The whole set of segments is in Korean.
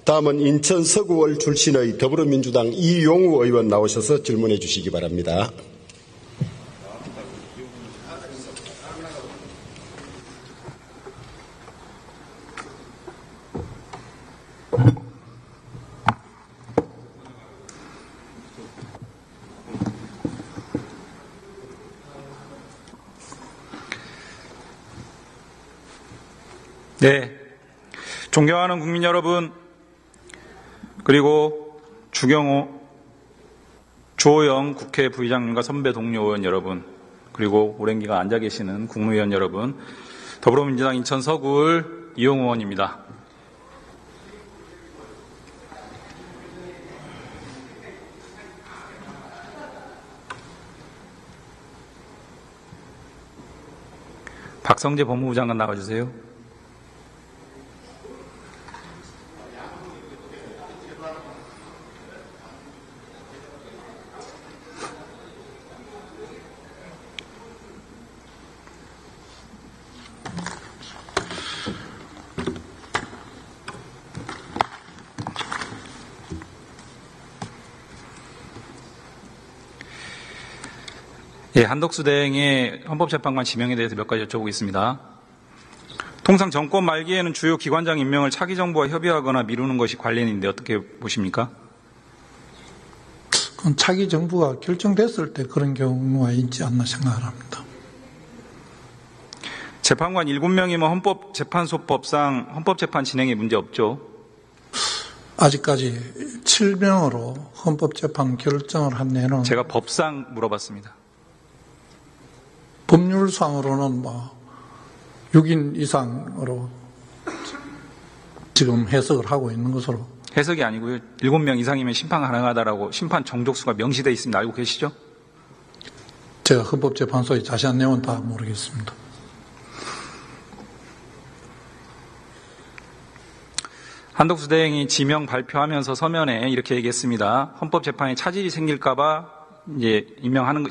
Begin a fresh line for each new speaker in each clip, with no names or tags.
다음은 인천 서구월 출신의 더불어민주당 이용우 의원 나오셔서 질문해 주시기 바랍니다.
네, 존경하는 국민 여러분, 그리고 주경호, 주호영 국회 부의장님과 선배 동료 의원 여러분, 그리고 오랜 기간 앉아 계시는 국무위원 여러분, 더불어민주당 인천 서구을 이용우 의원입니다. 박성재 법무부 장관 나와주세요. 예, 한덕수 대행의 헌법재판관 지명에 대해서 몇 가지 여쭤보겠습니다. 통상 정권 말기에는 주요 기관장 임명을 차기 정부와 협의하거나 미루는 것이 관례인데 어떻게 보십니까?
그건 차기 정부가 결정됐을 때 그런 경우가 있지 않나 생각을 합니다.
재판관 7명이면 헌법재판소법상 헌법재판 진행에 문제 없죠?
아직까지 7명으로 헌법재판 결정을 한 데는
제가 법상 물어봤습니다.
법률상으로는 6인 이상으로 지금 해석을 하고 있는 것으로.
해석이 아니고요. 7명 이상이면 심판 가능하다라고 심판 정족수가 명시되어 있습니다. 알고 계시죠?
제가 헌법재판소의 자세한 내용은 다 모르겠습니다.
한덕수 대행이 지명 발표하면서 서면에 이렇게 얘기했습니다. 헌법재판에 차질이 생길까봐 이제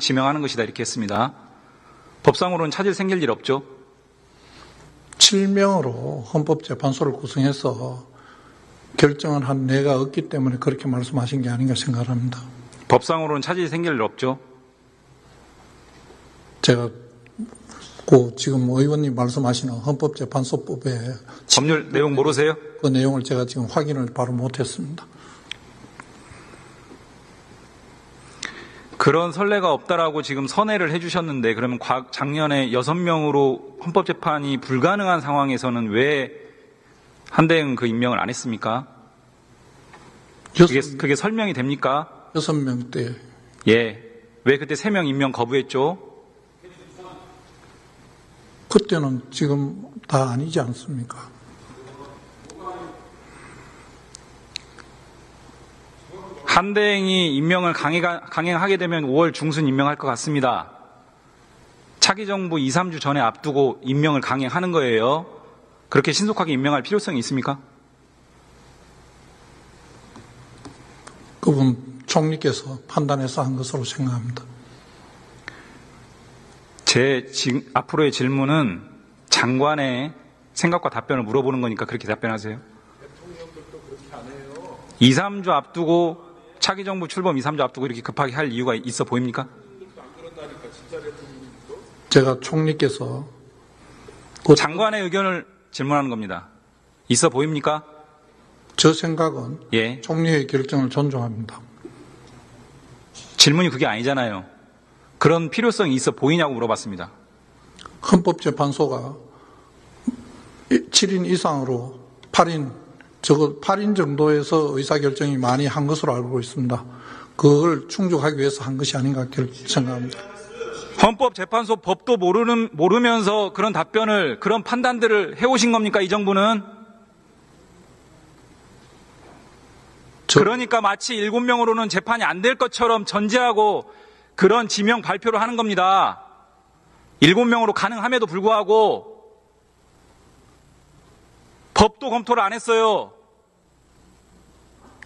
지명하는 것이다 이렇게 했습니다. 법상으로는 차질 생길 일 없죠?
7명으로 헌법재판소를 구성해서 결정을 한 예가 없기 때문에 그렇게 말씀하신 게 아닌가 생각합니다.
법상으로는 차질이 생길 일 없죠?
제가 지금 의원님 말씀하시는 헌법재판소법의
법률 내용 모르세요?
그 내용을 제가 지금 확인을 바로 못했습니다.
그런 선례가 없다라고 지금 선회를 해주셨는데 그러면 작년에 6명으로 헌법재판이 불가능한 상황에서는 왜 한대행 그 임명을 안 했습니까? 그게 설명이 됩니까?
6명 때.
예. 왜 그때 3명 임명 거부했죠?
그때는 지금 다 아니지 않습니까?
한대행이 임명을 강행하게 되면 5월 중순 임명할 것 같습니다. 차기 정부 2, 3주 전에 앞두고 임명을 강행하는 거예요. 그렇게 신속하게 임명할 필요성이 있습니까?
그분 총리께서 판단해서 한 것으로 생각합니다.
제 앞으로의 질문은 장관의 생각과 답변을 물어보는 거니까 그렇게 답변하세요.
대통령들도 그렇게 안 해요.
2, 3주 앞두고 차기 정부 출범 2, 3주 앞두고 이렇게 급하게 할 이유가 있어 보입니까?
안 그런다니까 진짜 대통령님도.
제가 총리께서
장관의 의견을 질문하는 겁니다. 있어 보입니까?
저 생각은
예.
총리의 결정을 존중합니다.
질문이 그게 아니잖아요. 그런 필요성이 있어 보이냐고 물어봤습니다.
헌법재판소가 7인 이상으로 8인, 적어 8인 정도에서 의사결정이 많이 한 것으로 알고 있습니다. 그걸 충족하기 위해서 한 것이 아닌가 생각합니다.
헌법재판소 법도 모르면서 그런 답변을, 그런 판단들을 해오신 겁니까, 이 정부는? 그러니까 마치 7명으로는 재판이 안 될 것처럼 전제하고 그런 지명 발표를 하는 겁니다. 7명으로 가능함에도 불구하고 법도 검토를 안 했어요.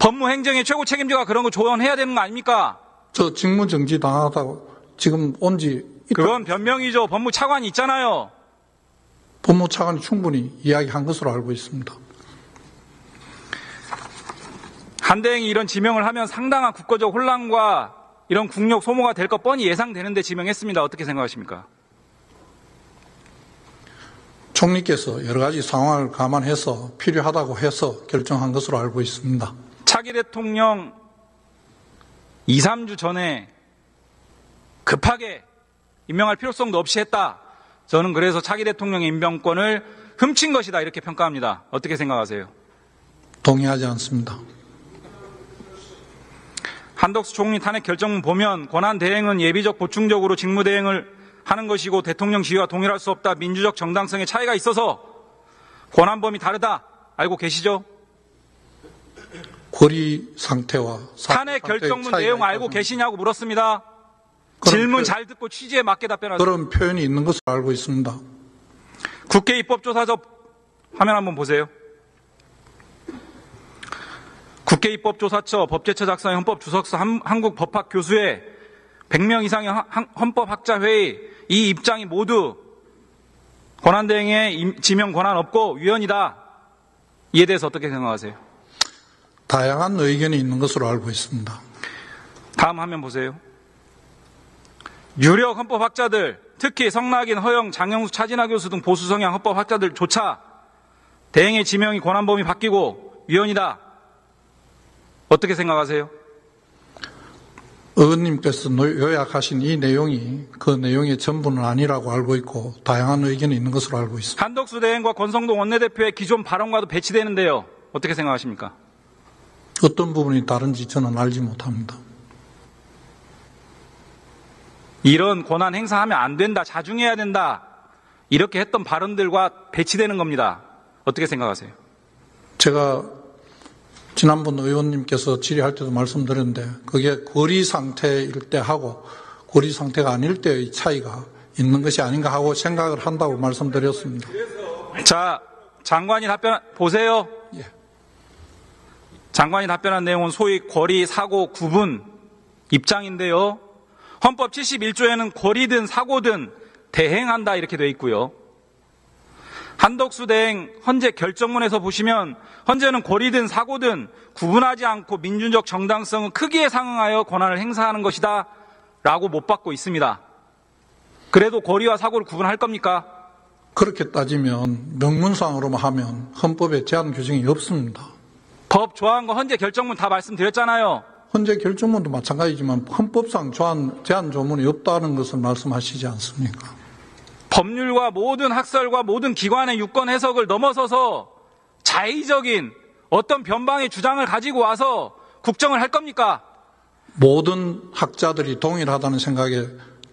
법무행정의 최고 책임자가 그런 거 조언해야 되는 거 아닙니까?
저 직무정지 당하다고 지금 온지
그건 변명이죠. 법무차관이 있잖아요.
법무차관이 충분히 이야기한 것으로 알고 있습니다.
한대행이 이런 지명을 하면 상당한 국가적 혼란과 이런 국력 소모가 될 것 뻔히 예상되는데 지명했습니다. 어떻게 생각하십니까?
총리께서 여러 가지 상황을 감안해서 필요하다고 해서 결정한 것으로 알고 있습니다.
차기 대통령 2, 3주 전에 급하게 임명할 필요성도 없이 했다. 저는 그래서 차기 대통령의 임명권을 훔친 것이다 이렇게 평가합니다. 어떻게 생각하세요?
동의하지 않습니다.
한덕수 총리 탄핵 결정문 보면 권한 대행은 예비적 보충적으로 직무 대행을 하는 것이고 대통령 지위와 동일할 수 없다. 민주적 정당성의 차이가 있어서 권한범위 다르다. 알고 계시죠?
권리 상태와
탄핵 결정문 내용 알고 계시냐고 물었습니다. 질문 잘 듣고 취지에 맞게 답변하세요.
그런 표현이 있는 것으로 알고 있습니다.
국회 입법조사접 화면 한번 보세요. 국회 입법조사처 법제처 작성의 헌법주석서 한국법학 교수회 100명 이상의 헌법학자회의 이 입장이 모두 권한대행의 지명 권한 없고 위헌이다. 이에 대해서 어떻게 생각하세요?
다양한 의견이 있는 것으로 알고 있습니다.
다음 화면 보세요. 유력 헌법학자들, 특히 성낙인, 허영, 장영수, 차진하 교수 등 보수 성향 헌법학자들조차 대행의 지명이 권한 범위 바뀌고 위헌이다. 어떻게 생각하세요?
의원님께서 요약하신 이 내용이 그 내용의 전부는 아니라고 알고 있고 다양한 의견이 있는 것으로 알고 있습니다.
한덕수 대행과 권성동 원내대표의 기존 발언과도 배치되는데요. 어떻게 생각하십니까?
어떤 부분이 다른지 저는 알지 못합니다.
이런 권한 행사하면 안 된다, 자중해야 된다 이렇게 했던 발언들과 배치되는 겁니다. 어떻게 생각하세요?
제가 지난번 의원님께서 질의할 때도 말씀드렸는데 그게 고리 상태일 때 하고 고리 상태가 아닐 때의 차이가 있는 것이 아닌가 하고 생각을 한다고 말씀드렸습니다.
자, 장관이 답변 보세요.
예.
장관이 답변한 내용은 소위 고리, 사고, 구분 입장인데요. 헌법 71조에는 고리든 사고든 대행한다 이렇게 돼 있고요. 한덕수 대행 헌재 결정문에서 보시면 헌재는 고리든 사고든 구분하지 않고 민주적 정당성은 크기에 상응하여 권한을 행사하는 것이다 라고 못 받고 있습니다. 그래도 고리와 사고를 구분할 겁니까?
그렇게 따지면 명문상으로만 하면 헌법에 제한 규정이 없습니다.
법 조항과 헌재 결정문 다 말씀드렸잖아요.
헌재 결정문도 마찬가지지만 헌법상 제한 조문이 없다는 것을 말씀하시지 않습니까?
법률과 모든 학설과 모든 기관의 유권 해석을 넘어서서 자의적인 어떤 변방의 주장을 가지고 와서 국정을 할 겁니까?
모든 학자들이 동일하다는 생각에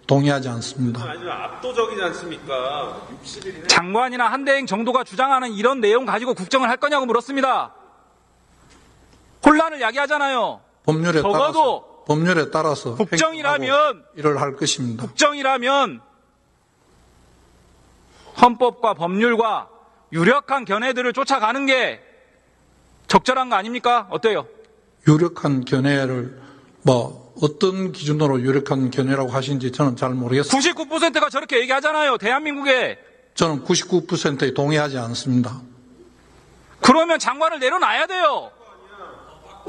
동의하지 않습니다.
아주 압도적이지 않습니까? 61이네.
장관이나 한대행 정도가 주장하는 이런 내용 가지고 국정을 할 거냐고 물었습니다. 혼란을 야기하잖아요.
법률에 따라서
국정이라면
일을 할 것입니다.
국정이라면 헌법과 법률과 유력한 견해들을 쫓아가는 게 적절한 거 아닙니까? 어때요?
유력한 견해를 어떤 기준으로 유력한 견해라고 하신지 저는 잘 모르겠습니다.
99%가 저렇게 얘기하잖아요. 대한민국에.
저는 99%에 동의하지 않습니다.
그러면 장관을 내려놔야 돼요.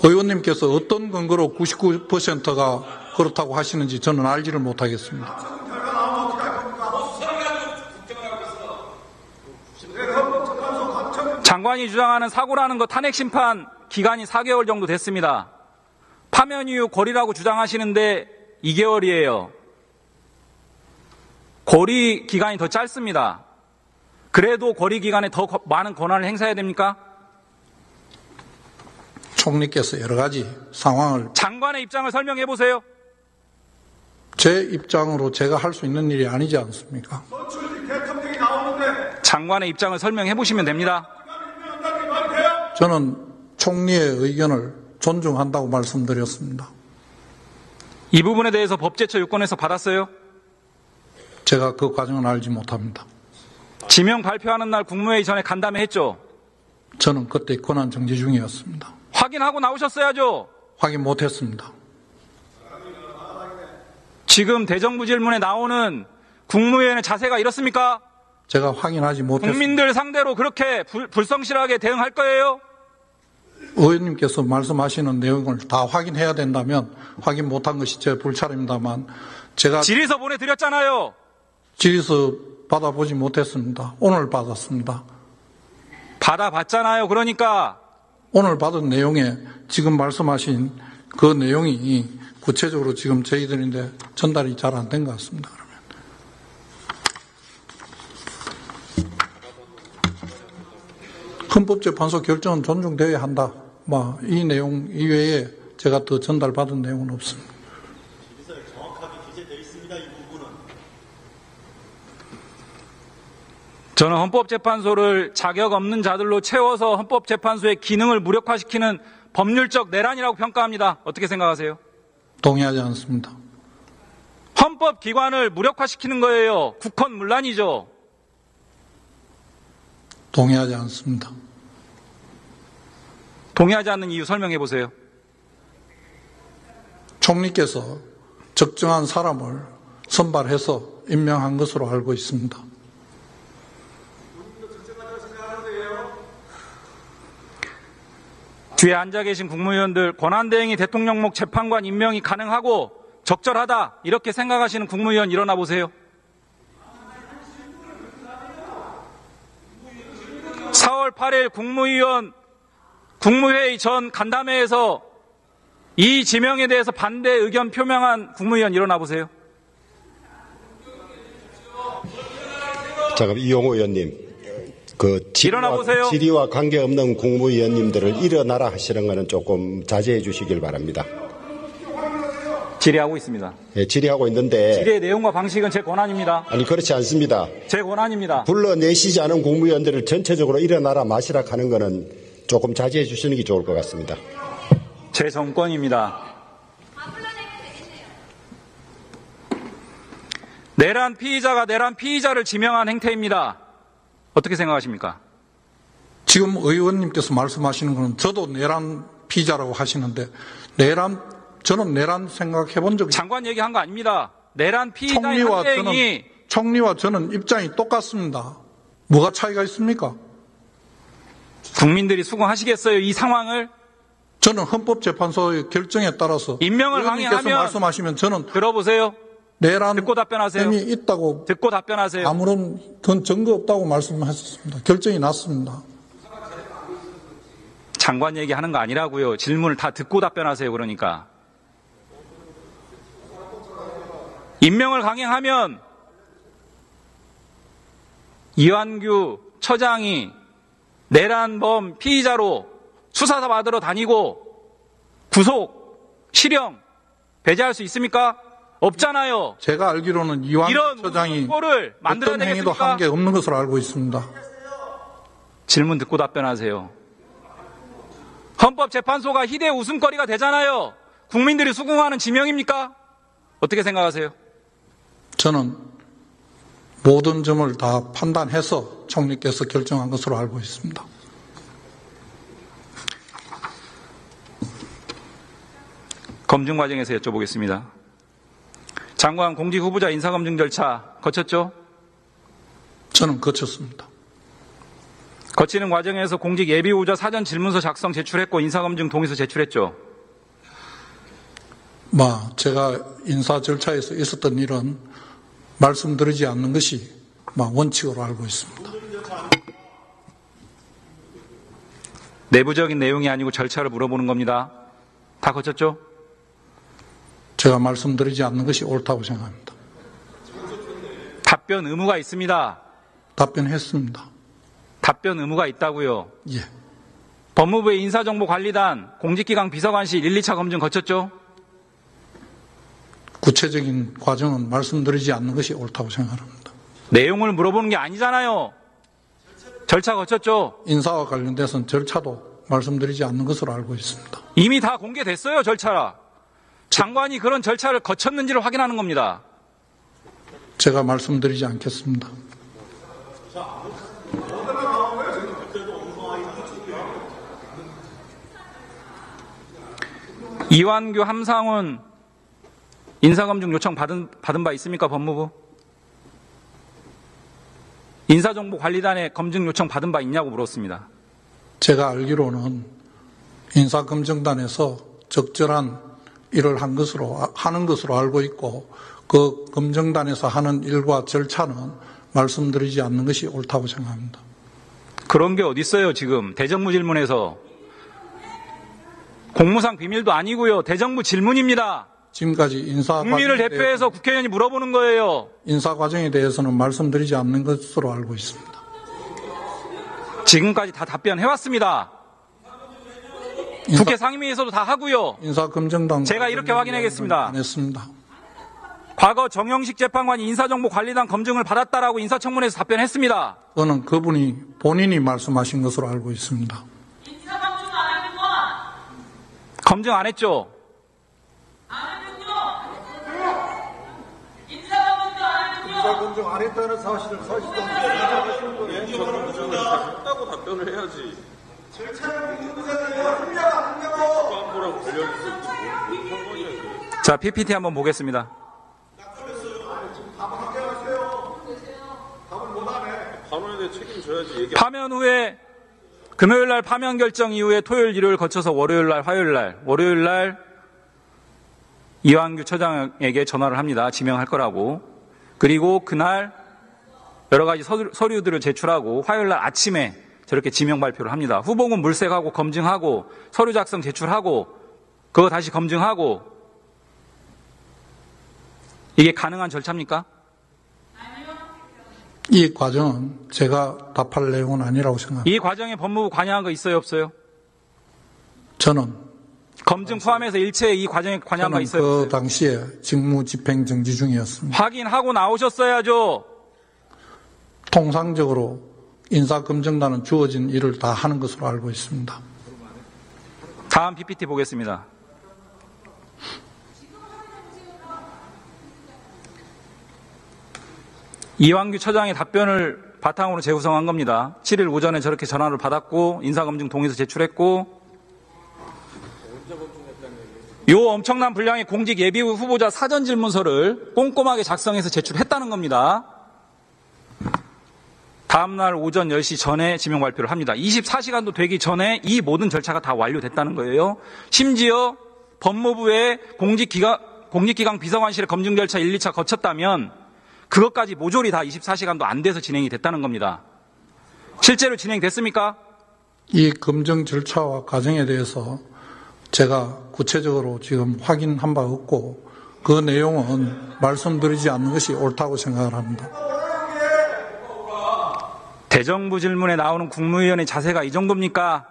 의원님께서 어떤 근거로 99%가 그렇다고 하시는지 저는 알지를 못하겠습니다.
장관이 주장하는 사고라는 거 탄핵 심판 기간이 4개월 정도 됐습니다. 파면 이후 고리라고 주장하시는데 2개월이에요. 고리 기간이 더 짧습니다. 그래도 고리 기간에 더 많은 권한을 행사해야 됩니까?
총리께서 여러 가지 상황을
장관의 입장을 설명해 보세요.
제 입장으로 제가 할 수 있는 일이 아니지 않습니까?
장관의 입장을 설명해 보시면 됩니다.
저는 총리의 의견을 존중한다고 말씀드렸습니다.
이 부분에 대해서 법제처 유권에서 받았어요?
제가 그 과정은 알지 못합니다.
지명 발표하는 날 국무회의 전에 간담회 했죠?
저는 그때 권한 정지 중이었습니다.
확인하고 나오셨어야죠?
확인 못했습니다.
지금 대정부 질문에 나오는 국무회의의 자세가 이렇습니까?
제가 확인하지 못했습니다.
국민들 상대로 그렇게 불성실하게 대응할 거예요?
의원님께서 말씀하시는 내용을 다 확인해야 된다면 확인 못한 것이 제 불찰입니다만 제가
질의서 보내드렸잖아요.
질의서 받아보지 못했습니다. 오늘 받았습니다.
받아봤잖아요. 그러니까
오늘 받은 내용에 지금 말씀하신 그 내용이 구체적으로 지금 저희들인데 전달이 잘 안 된 것 같습니다. 그러면 헌법재판소 결정은 존중되어야 한다. 이 내용 이외에 제가 더 전달받은 내용은 없습니다.
정확하게 기재되어 있습니다. 이 부분은.
저는 헌법재판소를 자격 없는 자들로 채워서 헌법재판소의 기능을 무력화시키는 법률적 내란이라고 평가합니다. 어떻게 생각하세요?
동의하지 않습니다.
헌법기관을 무력화시키는 거예요. 국헌문란이죠.
동의하지 않습니다.
동의하지 않는 이유 설명해 보세요.
총리께서 적정한 사람을 선발해서 임명한 것으로 알고 있습니다.
뒤에 앉아 계신 국무위원들 권한대행이 대통령목 재판관 임명이 가능하고 적절하다 이렇게 생각하시는 국무위원 일어나 보세요. 4월 8일 국무회의 전 간담회에서 이 지명에 대해서 반대 의견 표명한 국무위원 일어나 보세요.
잠깐 이용호 의원님,
일어나 보세요.
질의와 관계없는 국무위원님들을 일어나라 하시는 것은 조금 자제해 주시길 바랍니다.
질의하고 있습니다.
예, 질의하고 있는데
질의의 내용과 방식은 제 권한입니다.
아니 그렇지 않습니다.
제 권한입니다.
불러내시지 않은 국무위원들을 전체적으로 일어나라 마시라 하는 것은 조금 자제해 주시는 게 좋을 것 같습니다.
제 정권입니다. 내란 피의자가 내란 피의자를 지명한 행태입니다. 어떻게 생각하십니까?
지금 의원님께서 말씀하시는 것은 저도 내란 피의자라고 하시는데 저는 내란 생각해 본 적이
장관 얘기한 거 아닙니다. 내란 피의자의 한대행이
총리와 저는 입장이 똑같습니다. 뭐가 차이가 있습니까?
국민들이 수긍하시겠어요? 이 상황을?
저는 헌법재판소의 결정에 따라서
임명을
의원님께서
강행하면
말씀하시면 저는
들어보세요.
내란
듣고 답변하세요.
혐의 있다고
듣고 답변하세요.
아무런 그건 증거 없다고 말씀하셨습니다. 결정이 났습니다.
장관 얘기하는 거 아니라고요. 질문을 다 듣고 답변하세요. 그러니까. 임명을 강행하면 이완규 처장이 내란범 피의자로 수사 받으러 다니고 구속, 실형, 배제할 수 있습니까? 없잖아요.
제가 알기로는 이완규
이런
처장이
우스갯소리를 만들어야
어떤 행위도
되겠습니까?
한 게 없는 것으로 알고 있습니다.
질문 듣고 답변하세요. 헌법재판소가 희대의 웃음거리가 되잖아요. 국민들이 수긍하는 지명입니까? 어떻게 생각하세요?
저는 모든 점을 다 판단해서 총리께서 결정한 것으로 알고 있습니다.
검증 과정에서 여쭤보겠습니다. 장관 공직 후보자 인사검증 절차 거쳤죠?
저는 거쳤습니다.
거치는 과정에서 공직 예비 후보자 사전 질문서 작성 제출했고 인사검증 동의서 제출했죠?
제가 인사 절차에서 있었던 일은 말씀드리지 않는 것이 원칙으로 알고 있습니다.
내부적인 내용이 아니고 절차를 물어보는 겁니다. 다 거쳤죠?
제가 말씀드리지 않는 것이 옳다고 생각합니다.
답변 의무가 있습니다.
답변했습니다.
답변 의무가 있다고요.
예.
법무부의 인사정보관리단 공직기강 비서관실 1, 2차 검증 거쳤죠?
구체적인 과정은 말씀드리지 않는 것이 옳다고 생각합니다.
내용을 물어보는 게 아니잖아요. 절차 거쳤죠?
인사와 관련돼서는 절차도 말씀드리지 않는 것으로 알고 있습니다.
이미 다 공개됐어요, 절차라. 장관이 그런 절차를 거쳤는지를 확인하는 겁니다.
제가 말씀드리지 않겠습니다.
이완규, 함상훈 인사검증 요청 받은 바 있습니까? 법무부? 인사정보관리단에 검증 요청 받은 바 있냐고 물었습니다.
제가 알기로는 인사검증단에서 적절한 일을 하는 것으로 알고 있고 그 검증단에서 하는 일과 절차는 말씀드리지 않는 것이 옳다고 생각합니다.
그런 게 어디 있어요 지금 대정부 질문에서. 공무상 비밀도 아니고요. 대정부 질문입니다.
지금까지
국민을 대표해서 국회의원이 물어보는 거예요.
인사 과정에 대해서는 말씀드리지 않는 것으로 알고 있습니다.
지금까지 다 답변해왔습니다. 국회 상임위에서도 다 하고요.
인사검증단
제가 이렇게 확인하겠습니다.
안 했습니다.
과거 정영식 재판관이 인사정보관리단 검증을 받았다라고 인사청문회에서 답변했습니다.
그거는 그분이 본인이 말씀하신 것으로 알고 있습니다.
검증 안 했죠?
인사검증 안 했다는 사실을 인정하시는 거예요?
했다고 답변을 해야지. 한보라고 걸려있어 있지. 상관이야 이게.
자, PPT 한번 보겠습니다.
반원에 대해 책임져야지. 얘기
파면 후에 금요일 날 파면 결정 이후에 토요일, 일요일 거쳐서 월요일 날, 월요일 날 이완규 처장에게 전화를 합니다. 지명할 거라고. 그리고 그날 여러 가지 서류들을 제출하고 화요일 날 아침에 저렇게 지명 발표를 합니다. 후보군 물색하고 검증하고 서류 작성 제출하고 그거 다시 검증하고 이게 가능한 절차입니까?
이 과정은 제가 답할 내용은 아니라고 생각합니다.
이 과정에 법무부 관여한 거 있어요, 없어요?
저는
검증 포함해서 일체 이 과정에 관여한 거 있어요,
그
없어요?
당시에 직무 집행 정지 중이었습니다.
확인하고 나오셨어야죠.
통상적으로 인사검증단은 주어진 일을 다 하는 것으로 알고 있습니다.
다음 PPT 보겠습니다. 이완규 처장의 답변을 바탕으로 재구성한 겁니다. 7일 오전에 저렇게 전화를 받았고 인사검증 동의서 제출했고 요 엄청난 분량의 공직 예비 후보자 사전 질문서를 꼼꼼하게 작성해서 제출했다는 겁니다. 다음날 오전 10시 전에 지명 발표를 합니다. 24시간도 되기 전에 이 모든 절차가 다 완료됐다는 거예요. 심지어 법무부의 공직기강 비서관실의 검증 절차 1, 2차 거쳤다면 그것까지 모조리 다 24시간도 안 돼서 진행이 됐다는 겁니다. 실제로 진행됐습니까?
이 검증 절차와 과정에 대해서 제가 구체적으로 지금 확인한 바 없고 그 내용은 말씀드리지 않는 것이 옳다고 생각을 합니다.
대정부 질문에 나오는 국무위원의 자세가 이 정도입니까?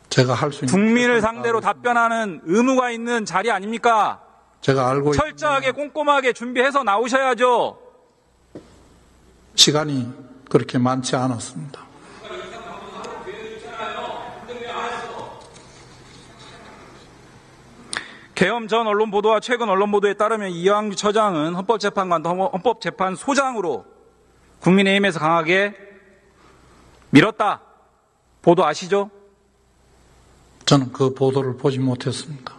제가 할 수 있는
국민을 상대로 답변하는 의무가 있는 자리 아닙니까?
제가 알고
철저하게 꼼꼼하게 준비해서 나오셔야죠.
시간이 그렇게 많지 않았습니다.
계엄 전 언론 보도와 최근 언론 보도에 따르면 이완규 처장은 헌법재판관, 헌법재판소장으로 국민의힘에서 강하게 밀었다. 보도 아시죠?
저는 그 보도를 보지 못했습니다.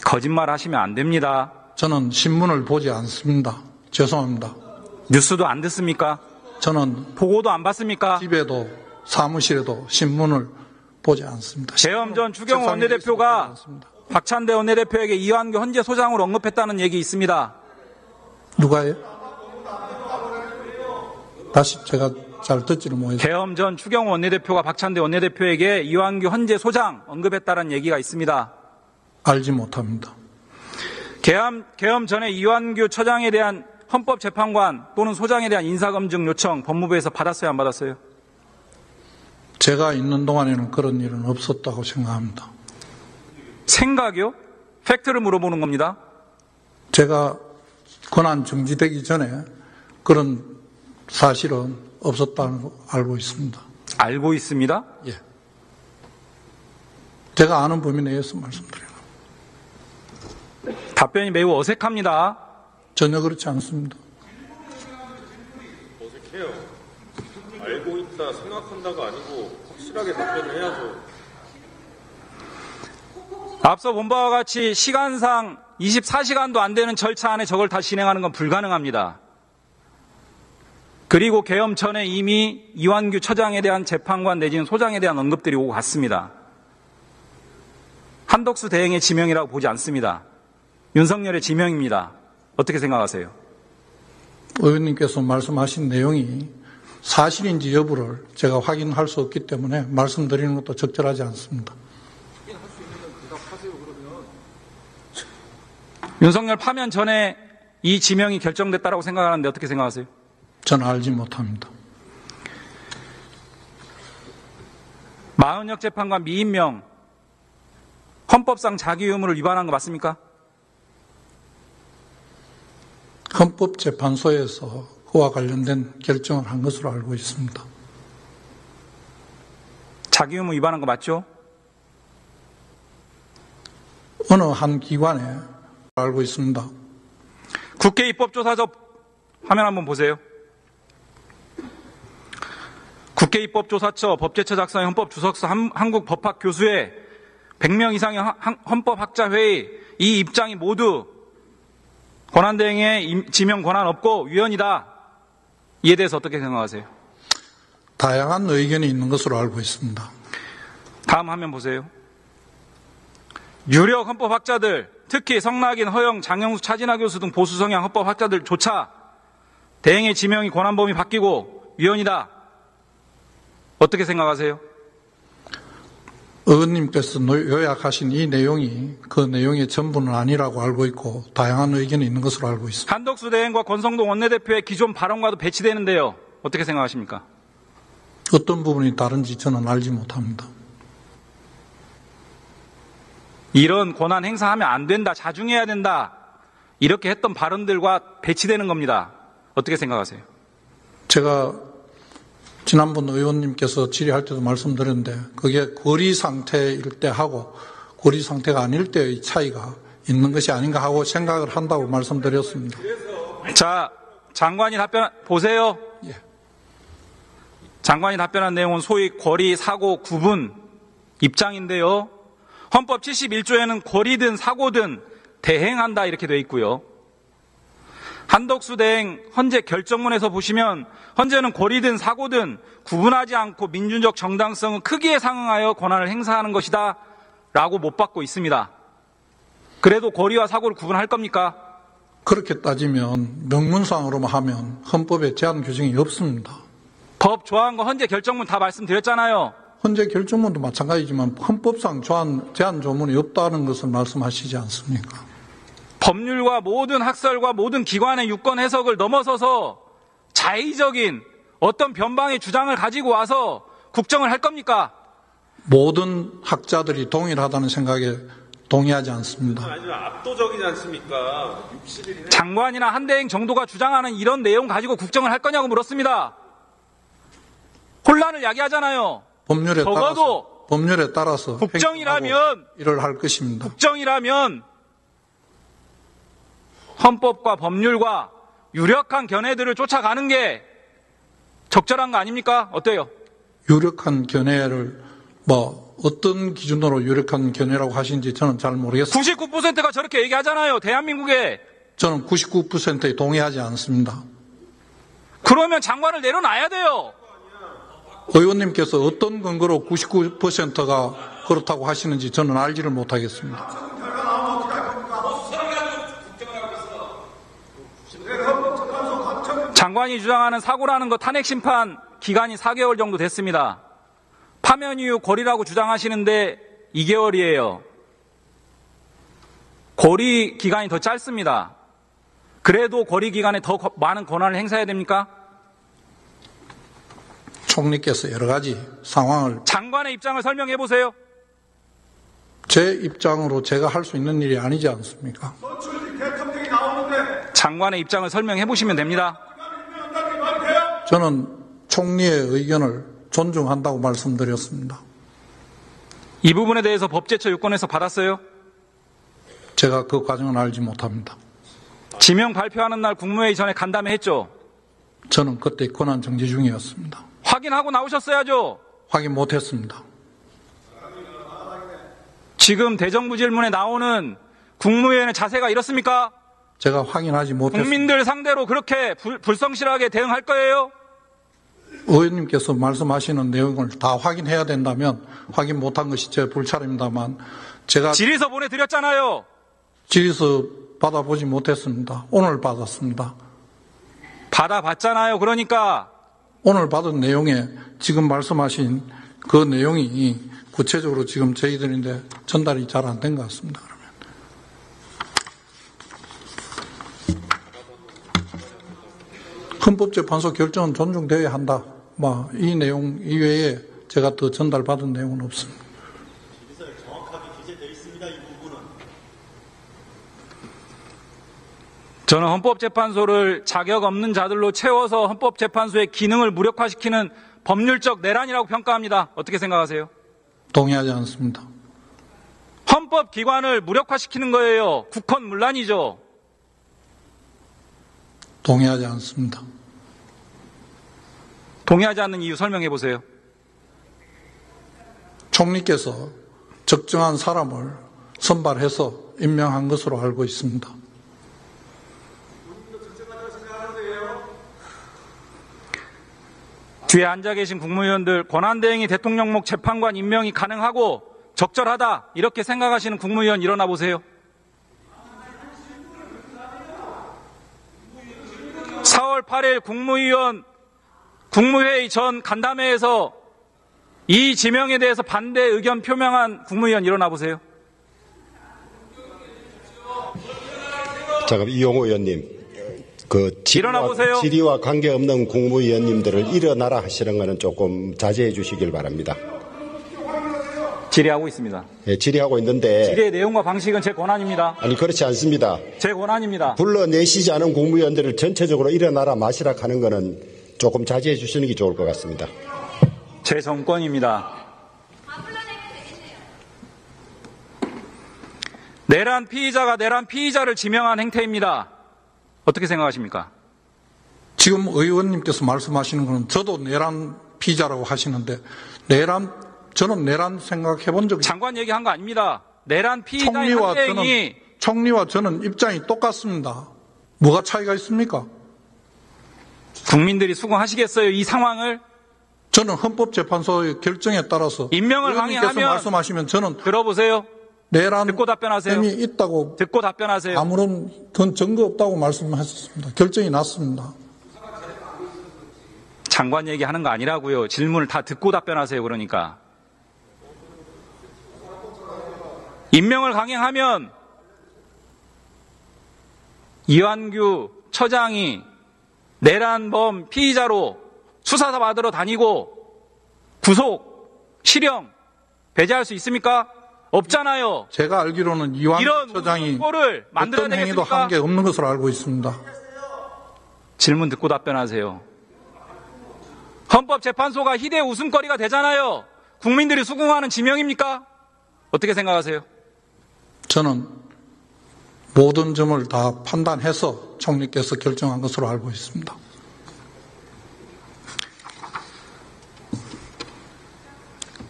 거짓말 하시면 안 됩니다.
저는 신문을 보지 않습니다. 죄송합니다.
뉴스도 안 듣습니까?
저는
보고도 안 받습니까?
집에도 사무실에도 신문을 보지 않습니다.
계엄 전 추경호 원내대표가 박찬대 원내대표에게 이완규 헌재 소장으로 언급했다는 얘기 있습니다.
누가요? 다시 제가 잘 듣지를 못해서.
계엄 전 추경호 원내대표가 박찬대 원내대표에게 이완규 헌재 소장 언급했다는 얘기가 있습니다.
알지 못합니다.
계엄 전에 이완규 처장에 대한 헌법재판관 또는 소장에 대한 인사검증 요청 법무부에서 받았어요, 안 받았어요?
제가 있는 동안에는 그런 일은 없었다고 생각합니다.
생각이요? 팩트를 물어보는 겁니다.
제가 권한 정지되기 전에 그런 사실은 없었다는 거 알고 있습니다.
알고 있습니다?
예. 제가 아는 범위 내에서 말씀드려요.
답변이 매우 어색합니다.
전혀 그렇지 않습니다.
어색해요. 알고 있다, 생각한다가 아니고 확실하게 답변을 해야죠.
앞서 본 바와 같이 시간상 24시간도 안 되는 절차 안에 저걸 다 진행하는 건 불가능합니다. 그리고 계엄 전에 이미 이완규 처장에 대한 재판관 내지는 소장에 대한 언급들이 오고 갔습니다. 한덕수 대행의 지명이라고 보지 않습니다. 윤석열의 지명입니다. 어떻게 생각하세요?
의원님께서 말씀하신 내용이 사실인지 여부를 제가 확인할 수 없기 때문에 말씀드리는 것도 적절하지 않습니다.
윤석열 파면 전에 이 지명이 결정됐다고 생각하는데 어떻게 생각하세요?
저는 알지 못합니다.
마은혁 재판관 미임명 헌법상 자기 의무를 위반한 거 맞습니까?
헌법재판소에서 그와 관련된 결정을 한 것으로 알고 있습니다.
자기 의무 위반한 거 맞죠?
어느 한 기관에 알고 있습니다.
국회 입법조사접 화면 한번 보세요. 국회 입법조사처 법제처 작성의 헌법주석서 한국법학 교수회 100명 이상의 헌법학자회의 이 입장이 모두 권한대행의 지명 권한 없고 위헌이다. 이에 대해서 어떻게 생각하세요?
다양한 의견이 있는 것으로 알고 있습니다.
다음 화면 보세요. 유력 헌법학자들, 특히 성낙인, 허영, 장영수, 차진하 교수 등 보수 성향 헌법학자들조차 대행의 지명이 권한 범위 바뀌고 위헌이다. 어떻게 생각하세요?
의원님께서 요약하신 이 내용이 그 내용의 전부는 아니라고 알고 있고 다양한 의견이 있는 것으로 알고 있습니다.
한덕수 대행과 권성동 원내대표의 기존 발언과도 배치되는데요. 어떻게 생각하십니까?
어떤 부분이 다른지 저는 알지 못합니다.
이런 권한 행사하면 안 된다, 자중해야 된다 이렇게 했던 발언들과 배치되는 겁니다. 어떻게 생각하세요?
제가 지난번 의원님께서 질의할 때도 말씀드렸는데 그게 거리 상태일 때 하고 거리 상태가 아닐 때의 차이가 있는 것이 아닌가 하고 생각을 한다고 말씀드렸습니다.
자, 장관이 답변 보세요.
예.
장관이 답변한 내용은 소위 거리, 사고, 구분 입장인데요. 헌법 71조에는 거리든 사고든 대행한다 이렇게 돼 있고요. 한덕수 대행 헌재 결정문에서 보시면 헌재는 거리든 사고든 구분하지 않고 민주적 정당성은 크기에 상응하여 권한을 행사하는 것이다 라고 못 받고 있습니다. 그래도 거리와 사고를 구분할 겁니까?
그렇게 따지면 명문상으로만 하면 헌법에 제한 규정이 없습니다.
법 조항과 헌재 결정문 다 말씀드렸잖아요.
헌재 결정문도 마찬가지지만 헌법상 제한 조문이 없다는 것을 말씀하시지 않습니까?
법률과 모든 학설과 모든 기관의 유권 해석을 넘어서서 자의적인 어떤 변방의 주장을 가지고 와서 국정을 할 겁니까?
모든 학자들이 동일하다는 생각에 동의하지 않습니다.
아주 압도적이지 않습니까? 61일
장관이나 한대행 정도가 주장하는 이런 내용 가지고 국정을 할 거냐고 물었습니다. 혼란을 야기하잖아요.
법률에 따라서
국정이라면
일을 할 것입니다.
국정이라면 헌법과 법률과 유력한 견해들을 쫓아가는 게 적절한 거 아닙니까? 어때요?
유력한 견해를 어떤 기준으로 유력한 견해라고 하신지 저는 잘 모르겠습니다.
99%가 저렇게 얘기하잖아요. 대한민국에.
저는 99%에 동의하지 않습니다.
그러면 장관을 내려놔야 돼요.
의원님께서 어떤 근거로 99%가 그렇다고 하시는지 저는 알지를 못하겠습니다.
장관이 주장하는 사고라는 거 탄핵 심판 기간이 4개월 정도 됐습니다. 파면 이후 고리라고 주장하시는데 2개월이에요. 고리 기간이 더 짧습니다. 그래도 고리 기간에 더 많은 권한을 행사해야 됩니까?
총리께서 여러 가지 상황을
장관의 입장을 설명해 보세요.
제 입장으로 제가 할 수 있는 일이 아니지 않습니까?
대통령이 나오는데
장관의 입장을 설명해 보시면 됩니다.
저는 총리의 의견을 존중한다고 말씀드렸습니다.
이 부분에 대해서 법제처 유권에서 받았어요?
제가 그 과정은 알지 못합니다.
지명 발표하는 날 국무회의 전에 간담회 했죠?
저는 그때 권한 정지 중이었습니다.
확인하고 나오셨어야죠?
확인 못했습니다.
지금 대정부 질문에 나오는 국무회의의 자세가 이렇습니까?
제가 확인하지 못했습니다.
국민들 상대로 그렇게 불성실하게 대응할 거예요?
의원님께서 말씀하시는 내용을 다 확인해야 된다면 확인 못한 것이 제 불찰입니다만 제가
질의서 보내드렸잖아요.
질의서 받아보지 못했습니다. 오늘 받았습니다.
받아봤잖아요. 그러니까
오늘 받은 내용에 지금 말씀하신 그 내용이 구체적으로 지금 저희들인데 전달이 잘 안 된 것 같습니다. 그러면 헌법재판소 결정은 존중되어야 한다. 이 내용 이외에 제가 더 전달받은 내용은 없습니다.
정확하게 기재되어 있습니다. 이 부분은.
저는 헌법재판소를 자격 없는 자들로 채워서 헌법재판소의 기능을 무력화시키는 법률적 내란이라고 평가합니다. 어떻게 생각하세요?
동의하지 않습니다.
헌법기관을 무력화시키는 거예요. 국헌문란이죠.
동의하지 않습니다.
동의하지 않는 이유 설명해 보세요.
총리께서 적정한 사람을 선발해서 임명한 것으로 알고 있습니다.
뒤에 앉아 계신 국무위원들 권한대행이 대통령목 재판관 임명이 가능하고 적절하다 이렇게 생각하시는 국무위원 일어나 보세요. 4월 8일 국무회의 전 간담회에서 이 지명에 대해서 반대 의견 표명한 국무위원 일어나 보세요.
잠깐 이용호 의원님,
일어나 보세요.
질의와 관계없는 국무위원님들을 일어나라 하시는 것은 조금 자제해 주시길 바랍니다.
질의하고 있습니다.
예, 질의하고 있는데
질의의 내용과 방식은 제 권한입니다.
아니 그렇지 않습니다.
제 권한입니다.
불러내시지 않은 국무위원들을 전체적으로 일어나라 마시라 하는 것은 조금 자제해 주시는 게 좋을 것 같습니다.
제 정권입니다. 내란 피의자가 내란 피의자를 지명한 행태입니다. 어떻게 생각하십니까?
지금 의원님께서 말씀하시는 것은 저도 내란 피의자라고 하시는데 저는 내란 생각해 본 적이
장관 얘기한 거 아닙니다. 내란 피의자의 한대행이
총리와 저는 입장이 똑같습니다. 뭐가 차이가 있습니까?
국민들이 수긍하시겠어요? 이 상황을?
저는 헌법재판소의 결정에 따라서
임명을
의원님께서
강행하면
말씀하시면 저는
들어보세요.
내란
듣고 답변하세요.
혐의 있다고
듣고 답변하세요.
아무런 그건 증거 없다고 말씀하셨습니다. 결정이 났습니다.
장관 얘기하는 거 아니라고요. 질문을 다 듣고 답변하세요. 그러니까. 임명을 강행하면 이완규 처장이 내란범 피의자로 수사 받으러 다니고 구속, 실형, 배제할 수 있습니까? 없잖아요.
제가 알기로는 이완규
이런
처장이
우스갯소리를 만들어야
어떤 행위도
되겠습니까?
한 게 없는 것으로 알고 있습니다.
질문 듣고 답변하세요. 헌법재판소가 희대의 웃음거리가 되잖아요. 국민들이 수긍하는 지명입니까? 어떻게 생각하세요?
저는 모든 점을 다 판단해서 총리께서 결정한 것으로 알고 있습니다.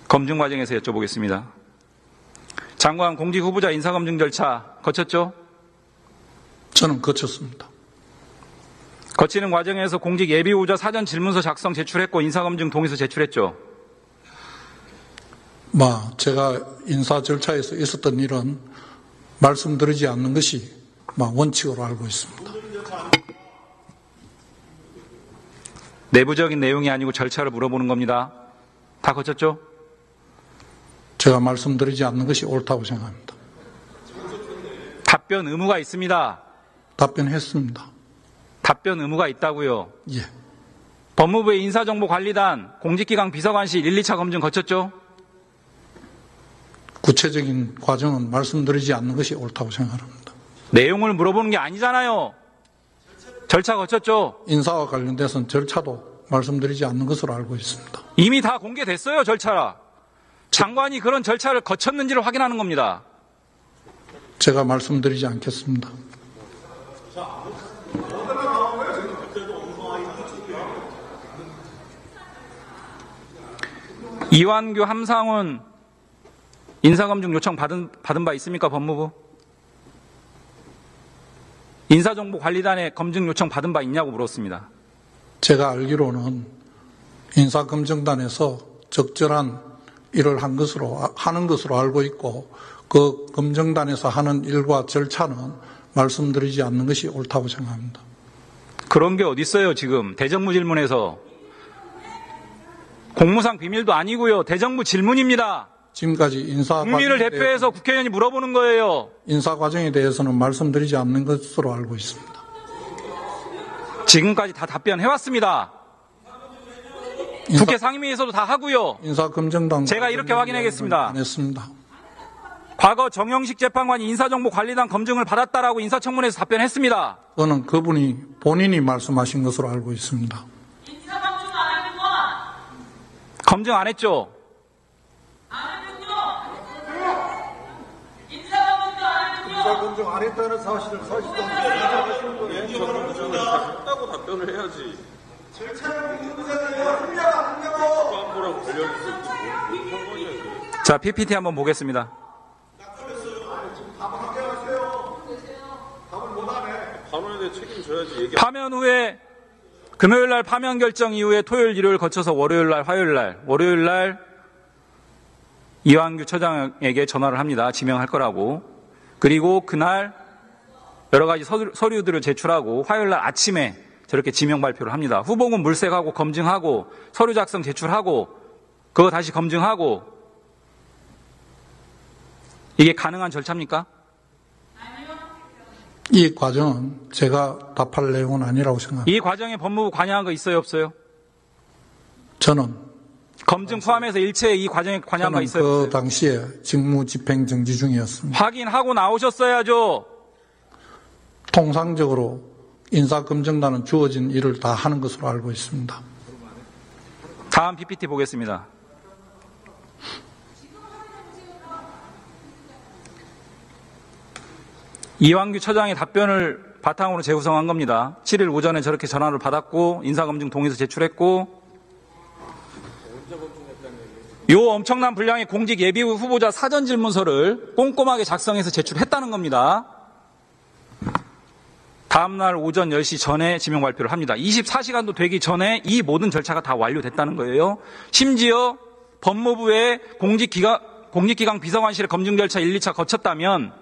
검증 과정에서 여쭤보겠습니다. 장관 공직 후보자 인사검증 절차 거쳤죠?
저는 거쳤습니다.
거치는 과정에서 공직 예비 후보자 사전 질문서 작성 제출했고 인사검증 동의서 제출했죠?
제가 인사 절차에서 있었던 일은 말씀드리지 않는 것이 원칙으로 알고 있습니다.
내부적인 내용이 아니고 절차를 물어보는 겁니다. 다 거쳤죠?
제가 말씀드리지 않는 것이 옳다고 생각합니다.
답변 의무가 있습니다.
답변했습니다.
답변 의무가 있다고요.
예.
법무부의 인사정보관리단 공직기강 비서관실 1, 2차 검증 거쳤죠?
구체적인 과정은 말씀드리지 않는 것이 옳다고 생각합니다.
내용을 물어보는 게 아니잖아요. 절차 거쳤죠?
인사와 관련돼서는 절차도 말씀드리지 않는 것으로 알고 있습니다.
이미 다 공개됐어요, 절차라. 장관이 그런 절차를 거쳤는지를 확인하는 겁니다.
제가 말씀드리지 않겠습니다.
이완규, 함상훈 인사검증 요청 받은 바 있습니까? 법무부? 인사정보관리단에 검증 요청 받은 바 있냐고 물었습니다.
제가 알기로는 인사검증단에서 적절한 일을 하는 것으로 알고 있고, 그 검증단에서 하는 일과 절차는 말씀드리지 않는 것이 옳다고 생각합니다.
그런 게 어디 있어요, 지금. 대정부 질문에서. 공무상 비밀도 아니고요. 대정부 질문입니다.
지금까지
국민을 대표해서 국회의원이 물어보는 거예요.
인사 과정에 대해서는 말씀드리지 않는 것으로 알고 있습니다.
지금까지 다 답변해왔습니다. 국회 상임위에서도 다 하고요.
인사검증단
제가 이렇게 확인하겠습니다.
안 했습니다.
과거 정영식 재판관이 인사정보관리단 검증을 받았다라고 인사청문회에서 답변했습니다.
그거는 그분이 본인이 말씀하신 것으로 알고 있습니다.
검증 안 했죠?
인사검증 안 했다는 사실을 인정하시는 거예요?
인사검증을 다 했다고 답변을 해야지. 국가안보라고 걸려있어 있지. 뭐 상관이야 이게.
자, PPT 한번 보겠습니다.
반원에 대해 책임져야지. 얘기
파면 후에 금요일 날 파면 결정 이후에 토요일, 일요일 거쳐서 월요일 날, 월요일 날 이완규 처장에게 전화를 합니다. 지명할 거라고. 그리고 그날 여러 가지 서류들을 제출하고 화요일 날 아침에 저렇게 지명 발표를 합니다. 후보군 물색하고 검증하고 서류 작성 제출하고 그거 다시 검증하고 이게 가능한 절차입니까?
이 과정은 제가 답할 내용은 아니라고 생각합니다.
이 과정에 법무부 관여한 거 있어요, 없어요?
저는
검증 포함해서 일체 이 과정에 관여한 거 있어요,
그
없어요?
당시에 직무 집행 정지 중이었습니다.
확인하고 나오셨어야죠.
통상적으로 인사검증단은 주어진 일을 다 하는 것으로 알고 있습니다.
다음 PPT 보겠습니다. 이완규 처장의 답변을 바탕으로 재구성한 겁니다. 7일 오전에 저렇게 전화를 받았고 인사검증 동의서 제출했고 요 엄청난 분량의 공직 예비 후보자 사전 질문서를 꼼꼼하게 작성해서 제출했다는 겁니다. 다음날 오전 10시 전에 지명 발표를 합니다. 24시간도 되기 전에 이 모든 절차가 다 완료됐다는 거예요. 심지어 법무부의 공직기강 비서관실의 검증 절차 1, 2차 거쳤다면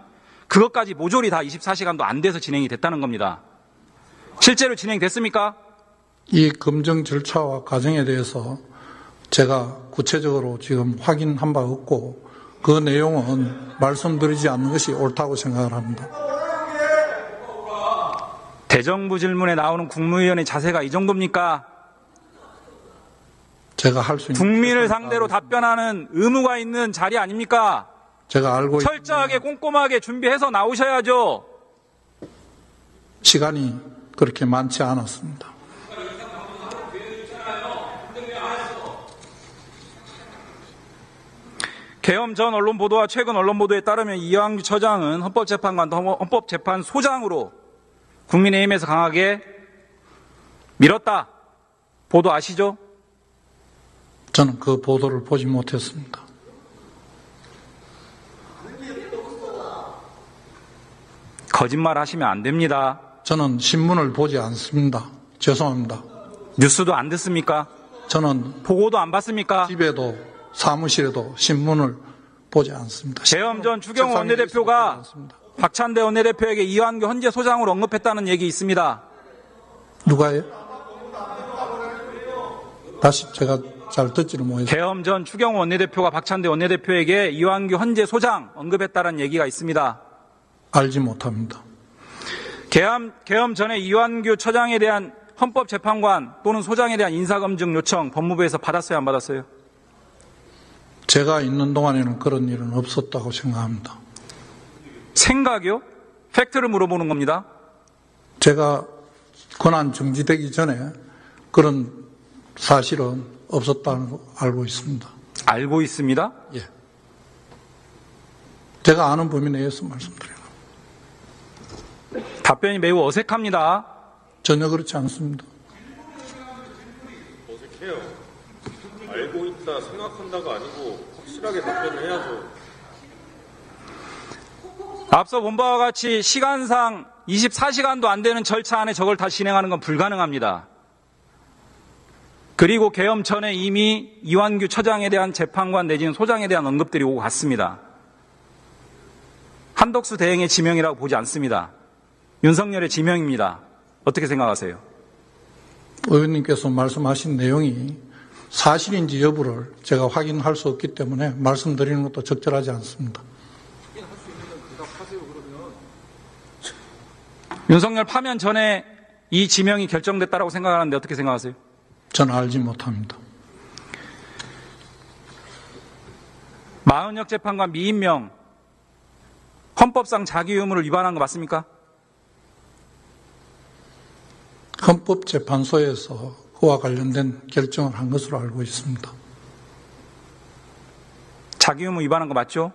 그것까지 모조리 다 24시간도 안 돼서 진행이 됐다는 겁니다. 실제로 진행됐습니까?
이 검증 절차와 과정에 대해서 제가 구체적으로 지금 확인한 바 없고 그 내용은 말씀드리지 않는 것이 옳다고 생각을 합니다.
대정부 질문에 나오는 국무위원의 자세가 이 정도입니까?
제가 할 수 있는
국민을 상대로 답변하는 의무가 있는 자리 아닙니까?
제가 알고
철저하게 꼼꼼하게 준비해서 나오셔야죠.
시간이 그렇게 많지 않았습니다.
계엄 전 언론 보도와 최근 언론 보도에 따르면 이완규 처장은 헌법재판관, 헌법재판소장으로 국민의힘에서 강하게 밀었다. 보도 아시죠?
저는 그 보도를 보지 못했습니다.
거짓말 하시면 안 됩니다.
저는 신문을 보지 않습니다. 죄송합니다.
뉴스도 안 듣습니까?
저는
보고도 안 받습니까?
집에도 사무실에도 신문을 보지 않습니다.
계엄 전 추경호 원내대표가 박찬대 원내대표에게 이완규 헌재 소장으로 언급했다는 얘기 있습니다.
누가요? 다시 제가 잘 듣지를 못해서.
계엄 전 추경호 원내대표가 박찬대 원내대표에게 이완규 헌재 소장 언급했다는 얘기가 있습니다.
알지 못합니다.
계엄 전에 이완규 처장에 대한 헌법재판관 또는 소장에 대한 인사검증 요청 법무부에서 받았어요, 안 받았어요?
제가 있는 동안에는 그런 일은 없었다고 생각합니다.
생각이요? 팩트를 물어보는 겁니다.
제가 권한 정지되기 전에 그런 사실은 없었다는 거 알고 있습니다.
알고 있습니다?
예. 제가 아는 범위 내에서 말씀드려요.
답변이 매우 어색합니다.
전혀 그렇지 않습니다.
어색해요. 알고 있다 생각한다가 아니고 확실하게 답변을 해야죠.
앞서 본 바와 같이 시간상 24시간도 안 되는 절차 안에 저걸 다 진행하는 건 불가능합니다. 그리고 계엄 전에 이미 이완규 처장에 대한 재판관 내지는 소장에 대한 언급들이 오고 갔습니다. 한덕수 대행의 지명이라고 보지 않습니다. 윤석열의 지명입니다. 어떻게 생각하세요?
의원님께서 말씀하신 내용이 사실인지 여부를 제가 확인할 수 없기 때문에 말씀드리는 것도 적절하지 않습니다.
윤석열 파면 전에 이 지명이 결정됐다고 생각하는데 어떻게 생각하세요?
저는 알지 못합니다.
마은혁 재판관 미임명 헌법상 자기 의무를 위반한 거 맞습니까?
헌법재판소에서 그와 관련된 결정을 한 것으로 알고 있습니다.
자기 의무 위반한 거 맞죠?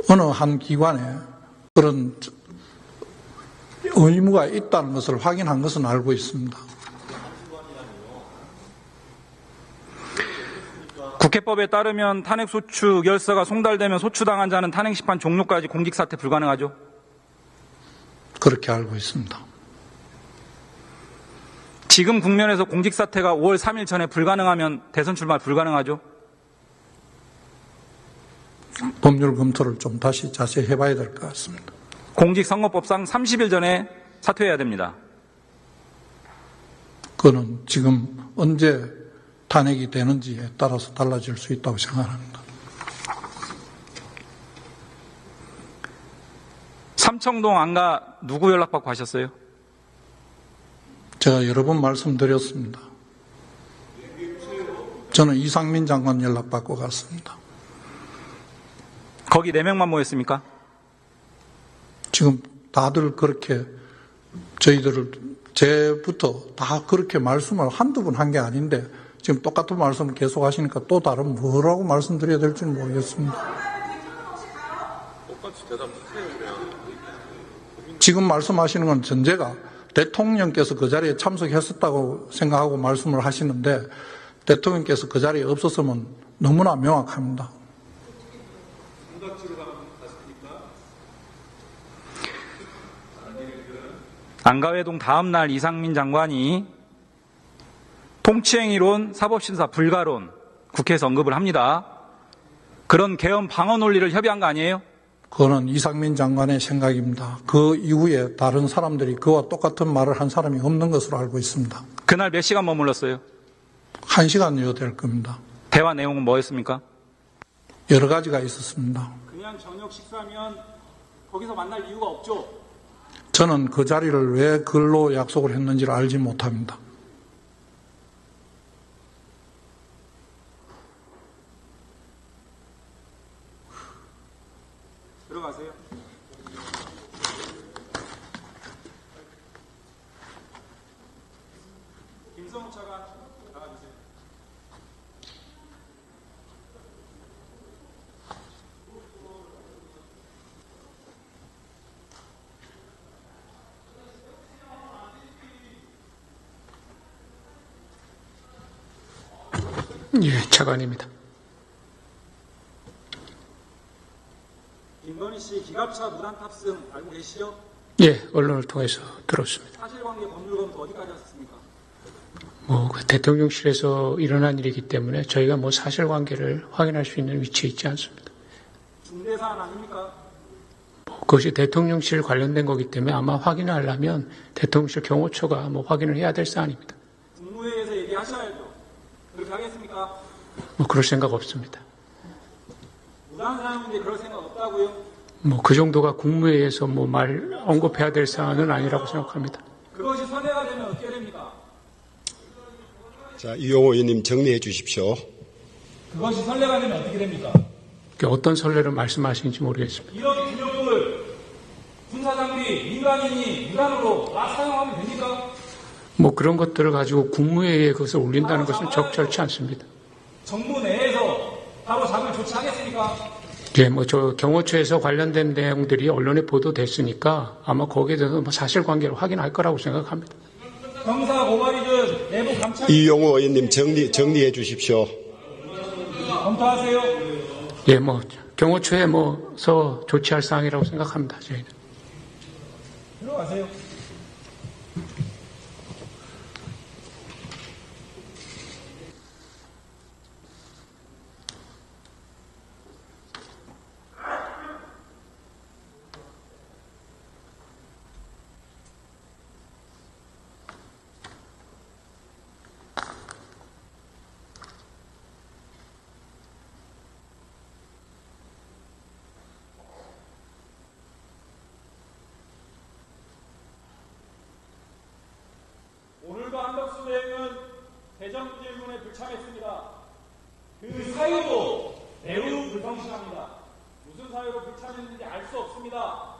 어느 한 기관에 그런 의무가 있다는 것을 확인한 것은 알고 있습니다.
국회법에 따르면 탄핵소추 의결서가 송달되면 소추당한 자는 탄핵심판 종료까지 공직사퇴 불가능하죠?
그렇게 알고 있습니다.
지금 국면에서 공직사퇴가 5월 3일 전에 불가능하면 대선 출마 불가능하죠?
법률 검토를 좀 다시 자세히 해봐야 될 것 같습니다.
공직선거법상 30일 전에 사퇴해야 됩니다.
그거는 지금 언제 탄핵이 되는지에 따라서 달라질 수 있다고 생각합니다.
삼청동 안가 누구 연락받고 가셨어요?
제가 여러 번 말씀드렸습니다. 저는 이상민 장관 연락받고 갔습니다.
거기 4명만 모였습니까?
지금 다들 그렇게 저희들을 제부터 다 그렇게 말씀을 한두 번 한 게 아닌데 지금 똑같은 말씀을 계속 하시니까 또 다른 뭐라고 말씀드려야 될지 모르겠습니다.
똑같이 대답하세요.
지금 말씀하시는 건 전제가 대통령께서 그 자리에 참석했었다고 생각하고 말씀을 하시는데 대통령께서 그 자리에 없었으면 너무나 명확합니다.
안가회동 다음 날 이상민 장관이 통치행위론, 사법심사 불가론 국회에서 언급을 합니다. 그런 계엄 방어 논리를 협의한 거 아니에요?
그거는 이상민 장관의 생각입니다. 그 이후에 다른 사람들이 그와 똑같은 말을 한 사람이 없는 것으로 알고 있습니다.
그날 몇 시간 머물렀어요?
1시간여 될 겁니다.
대화 내용은 뭐였습니까?
여러 가지가 있었습니다.
그냥 저녁 식사면 거기서 만날 이유가 없죠?
저는 그 자리를 왜 글로 약속을 했는지를 알지 못합니다.
들어가세요. 김성우 차관 나가주세요.
예, 차관입니다.
김건희 씨 기갑차 무단 탑승 알고 계시죠?
예, 언론을 통해서 들었습니다.
사실관계 법률 검토 어디까지 하셨습니까?
그 대통령실에서 일어난 일이기 때문에 저희가 사실관계를 확인할 수 있는 위치에 있지 않습니다.
중대사안 아닙니까?
그것이 대통령실 관련된 거기 때문에 아마 확인을 하려면 대통령실 경호처가 확인을 해야 될 사안입니다.
국무회의에서 얘기하셔야죠. 그렇게 하겠습니까?
그럴 생각 없습니다.
무단 사용인데 그럴 생각 없다고요?
그 정도가 국무회의에서 언급해야 될 사안은 아니라고 생각합니다.
그것이 선회가 되면 어떻게 됩니까?
자, 이용호 의원님 정리해 주십시오.
그것이 선례가 되면 어떻게 됩니까?
어떤 선례를 말씀하시는지 모르겠습니다.
이런 기념품을 군사장비, 민간인이 무단으로 다 사용하면 됩니까?
그런 것들을 가지고 국무회의에 그것을 올린다는 것은 적절치 않습니다.
정부 내에서 바로 잡을 조치하겠습니까?
예, 저 경호처에서 관련된 내용들이 언론에 보도됐으니까 아마 거기에 대해서 사실관계를 확인할 거라고 생각합니다.
형사 고발이든 내부 감찰
이용호 의원님 정리해 주십시오.
검토하세요.
예, 경호처에서 조치할 사항이라고 생각합니다. 저희는.
들어가세요.
대정부 질문에 불참했습니다. 그 사유도 매우 불성실합니다. 무슨 사유로 불참했는지 알 수 없습니다.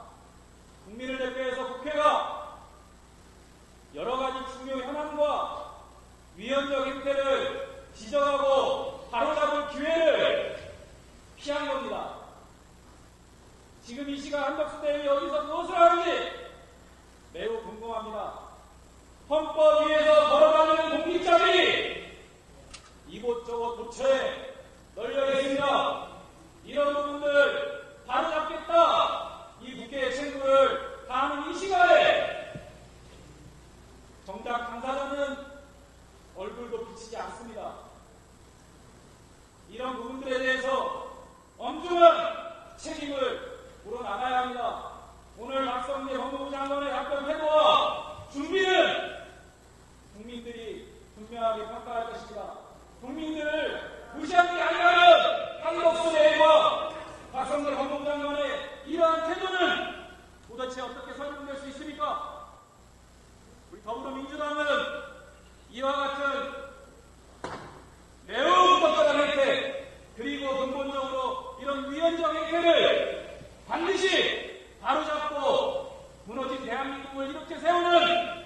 국민을 대표해서 국회가 여러 가지 중요 현안과 위헌적 행태를 지적하고 바로잡을 기회를 피한 겁니다. 지금 이 시간 한덕수 대위 여기서 무엇을 하는지 매우 궁금합니다. 헌법 위에서 걸어다니는 공직자들이 이곳저곳 도처에 널려 있습니다. 이런 부분들 바로잡겠다. 이 국회의 책무를 다하는 이 시간에 정작 당사자는 얼굴도 비치지 않습니다. 이런 부분들에 대해서 엄중한 책임을 물어나가야 합니다. 오늘 박성재 법무부 장관의 답변 태도와 준비는 국민들이 분명하게 평가할 것입니다. 국민들을 무시한 게 아니라면 한덕수 대위와 박성재 법무부 장관의 이러한 태도는 도대체 어떻게 설명될 수 있습니까? 우리 더불어민주당은 이와 같은 매우 무섭다는 행태 그리고 근본적으로 이런 위헌적 행태를 반드시 바로잡고 무너진 대한민국을 이렇게 세우는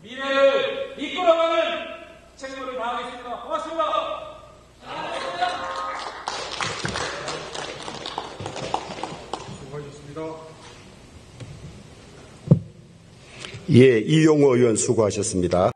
미래를 이끌어가는 책무를 다하겠습니다. 고맙습니다.
수고하셨습니다.
예, 이용호 의원 수고하셨습니다.